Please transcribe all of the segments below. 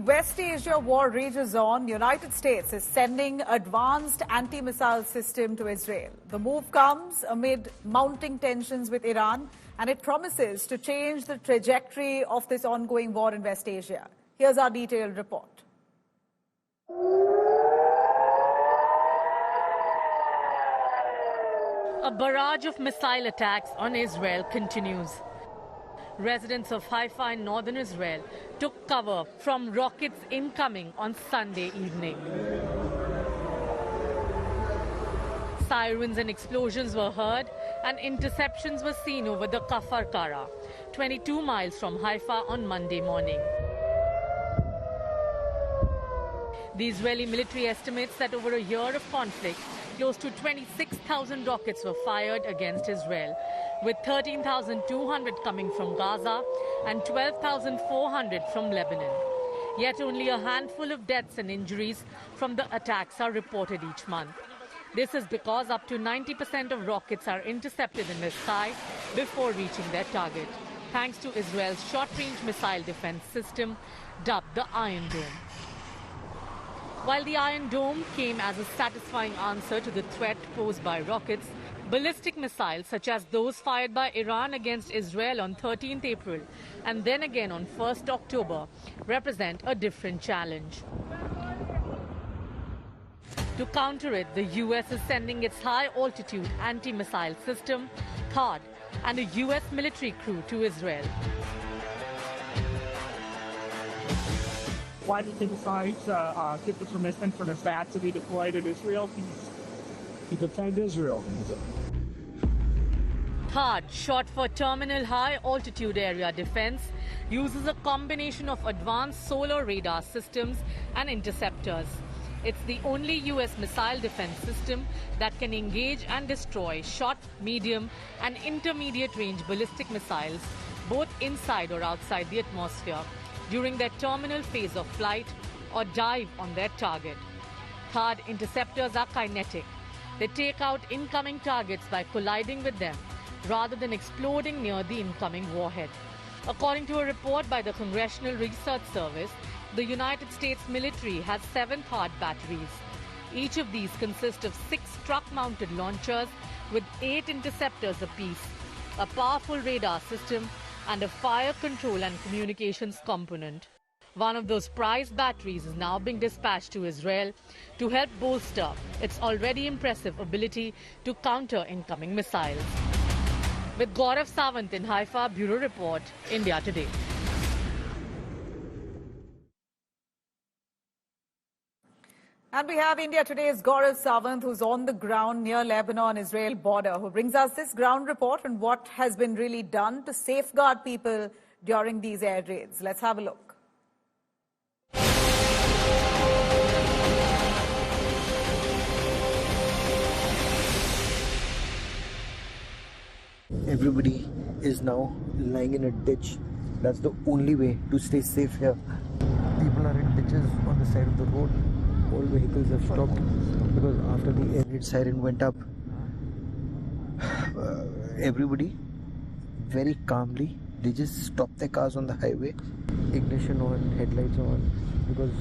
West Asia war rages on, United States is sending advanced anti-missile system to Israel. The move comes amid mounting tensions with Iran, and it promises to change the trajectory of this ongoing war in West Asia. Here's our detailed report. A barrage of missile attacks on Israel continues. Residents of Haifa in northern Israel took cover from rockets incoming on Sunday evening. Sirens and explosions were heard and interceptions were seen over the Kafar Kara, 22 miles from Haifa on Monday morning. The Israeli military estimates that over a year of conflict, close to 26,000 rockets were fired against Israel, with 13,200 coming from Gaza and 12,400 from Lebanon. Yet only a handful of deaths and injuries from the attacks are reported each month. This is because up to 90% of rockets are intercepted in the sky before reaching their target, thanks to Israel's short-range missile defense system dubbed the Iron Dome. While the Iron Dome came as a satisfying answer to the threat posed by rockets, ballistic missiles such as those fired by Iran against Israel on 13th April and then again on 1st October represent a different challenge. To counter it, the US is sending its high-altitude anti-missile system, THAAD, and a US military crew to Israel. Why did they decide to give the permission for the THAAD to be deployed in Israel? To defend Israel. THAAD, short for Terminal High Altitude Area Defense, uses a combination of advanced solar radar systems and interceptors. It's the only US missile defense system that can engage and destroy short, medium and intermediate range ballistic missiles, both inside or outside the atmosphere, during their terminal phase of flight or dive on their target. THAAD interceptors are kinetic. They take out incoming targets by colliding with them rather than exploding near the incoming warhead. According to a report by the Congressional Research Service, the United States military has 7 THAAD batteries. Each of these consists of 6 truck-mounted launchers with 8 interceptors apiece, a powerful radar system, and a fire control and communications component. One of those prized batteries is now being dispatched to Israel to help bolster its already impressive ability to counter incoming missiles. With Gaurav Sawant in Haifa, Bureau Report, India Today. And we have India Today's Gaurav Sawant, who's on the ground near Lebanon-Israel border, who brings us this ground report on what has been really done to safeguard people during these air raids. Let's have a look. Everybody is now lying in a ditch. That's the only way to stay safe here. People are in ditches on the side of the road. All vehicles have stopped because after the air raid siren went up, everybody very calmly, they just stopped their cars on the highway, ignition on, headlights on, because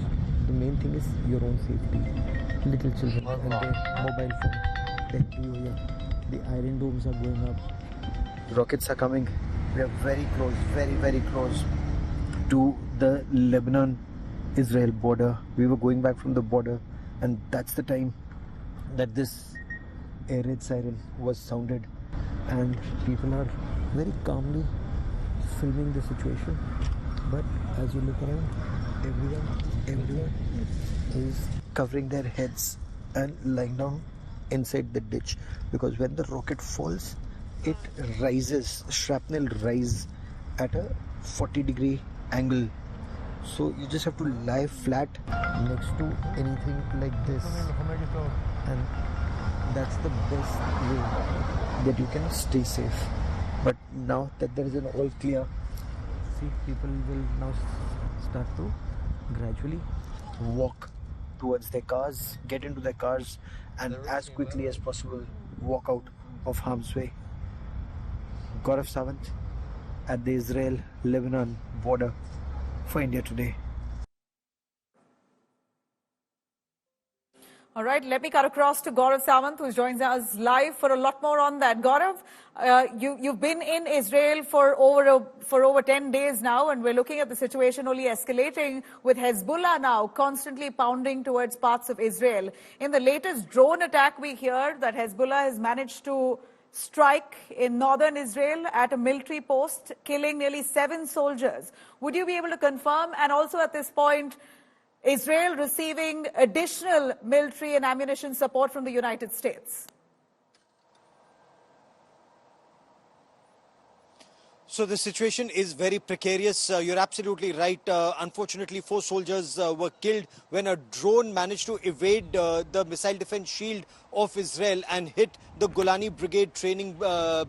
the main thing is your own safety. Little children and their mobile phone, the iron domes are going up. Rockets are coming. We are very close, very close to the Lebanon-Israel border. We were going back from the border, and that's the time that this air raid siren was sounded, and people are very calmly filming the situation. But as you look around, everyone is covering their heads and lying down inside the ditch, because when the rocket falls, it rises, shrapnel rise at a 40-degree angle. So you just have to lie flat next to anything like this, and that's the best way that you can stay safe. But now that there is an all clear, see, people will now start to gradually walk towards their cars, get into their cars, and as quickly as possible walk out of harm's way. Gaurav Sawant at the Israel-Lebanon border for India Today. All right, let me cut across to Gaurav Samant, who joins us live for a lot more on that. Gaurav, you've been in Israel for over 10 days now, and we're looking at the situation only escalating with Hezbollah now constantly pounding towards parts of Israel. In the latest drone attack, we hear that Hezbollah has managed to strike in northern Israel at a military post, killing nearly 7 soldiers. Would you be able to confirm? And also at this point, Israel receiving additional military and ammunition support from the United States? So the situation is very precarious. You're absolutely right. Unfortunately, 4 soldiers were killed when a drone managed to evade the missile defense shield of Israel and hit the Golani Brigade training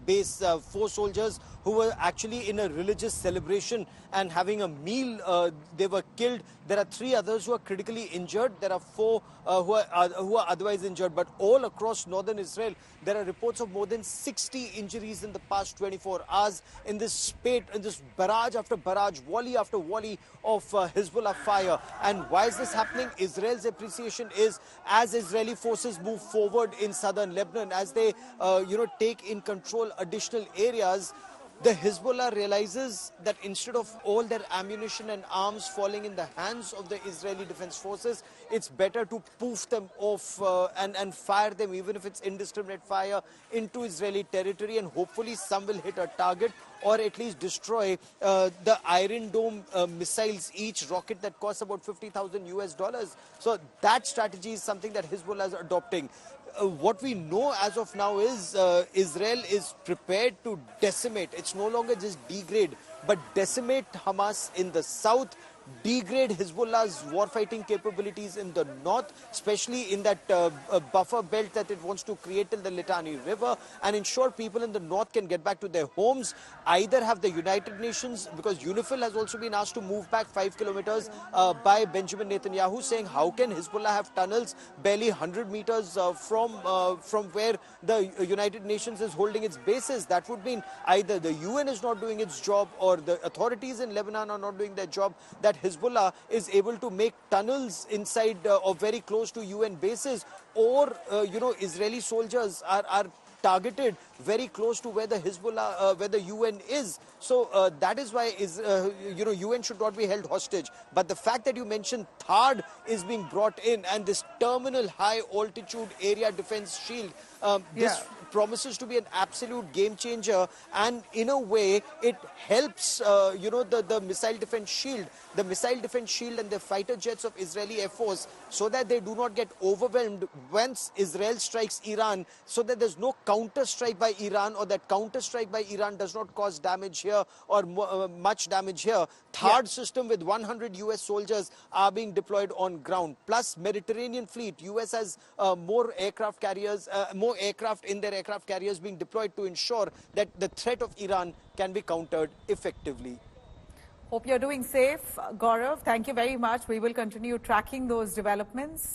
base. 4 soldiers who were actually in a religious celebration and having a meal, they were killed. There are 3 others who are critically injured. There are 4 who are otherwise injured. But all across northern Israel, there are reports of more than 60 injuries in the past 24 hours in this spate, in this barrage after barrage, volley after volley of Hezbollah fire. And why is this happening? Israel's appreciation is as Israeli forces move forward in southern Lebanon, as they take in control additional areas, the Hezbollah realizes that instead of all their ammunition and arms falling in the hands of the Israeli Defense Forces, it's better to poof them off and fire them, even if it's indiscriminate fire, into Israeli territory, and hopefully some will hit a target or at least destroy the Iron Dome missiles, each rocket that costs about $50,000 US. So that strategy is something that Hezbollah is adopting. What we know as of now is Israel is prepared to decimate. It's no longer just degrade, but decimate Hamas in the south, degrade Hezbollah's warfighting capabilities in the north, especially in that buffer belt that it wants to create till the Litani River, and ensure people in the north can get back to their homes. Either have the United Nations, because UNIFIL has also been asked to move back 5 kilometers by Benjamin Netanyahu, saying how can Hezbollah have tunnels barely 100 meters from where the United Nations is holding its bases. That would mean either the UN is not doing its job or the authorities in Lebanon are not doing their job, that Hezbollah is able to make tunnels inside or very close to UN bases, or Israeli soldiers are targeted very close to where the Hezbollah, where the UN is. So that is why UN should not be held hostage. But the fact that you mentioned THAAD is being brought in, and this terminal high altitude area defense shield, this promises to be an absolute game changer, and in a way it helps the missile defense shield, and the fighter jets of Israeli Air Force, so that they do not get overwhelmed once Israel strikes Iran, so that there's no counter strike by Iran, or that counter strike by Iran does not cause damage here or much damage here. THAAD system with 100 US soldiers are being deployed on ground, plus Mediterranean fleet. US has more aircraft carriers, more aircraft in their aircraft carriers being deployed to ensure that the threat of Iran can be countered effectively. Hope you're doing safe, Gaurav. Thank you very much. We will continue tracking those developments.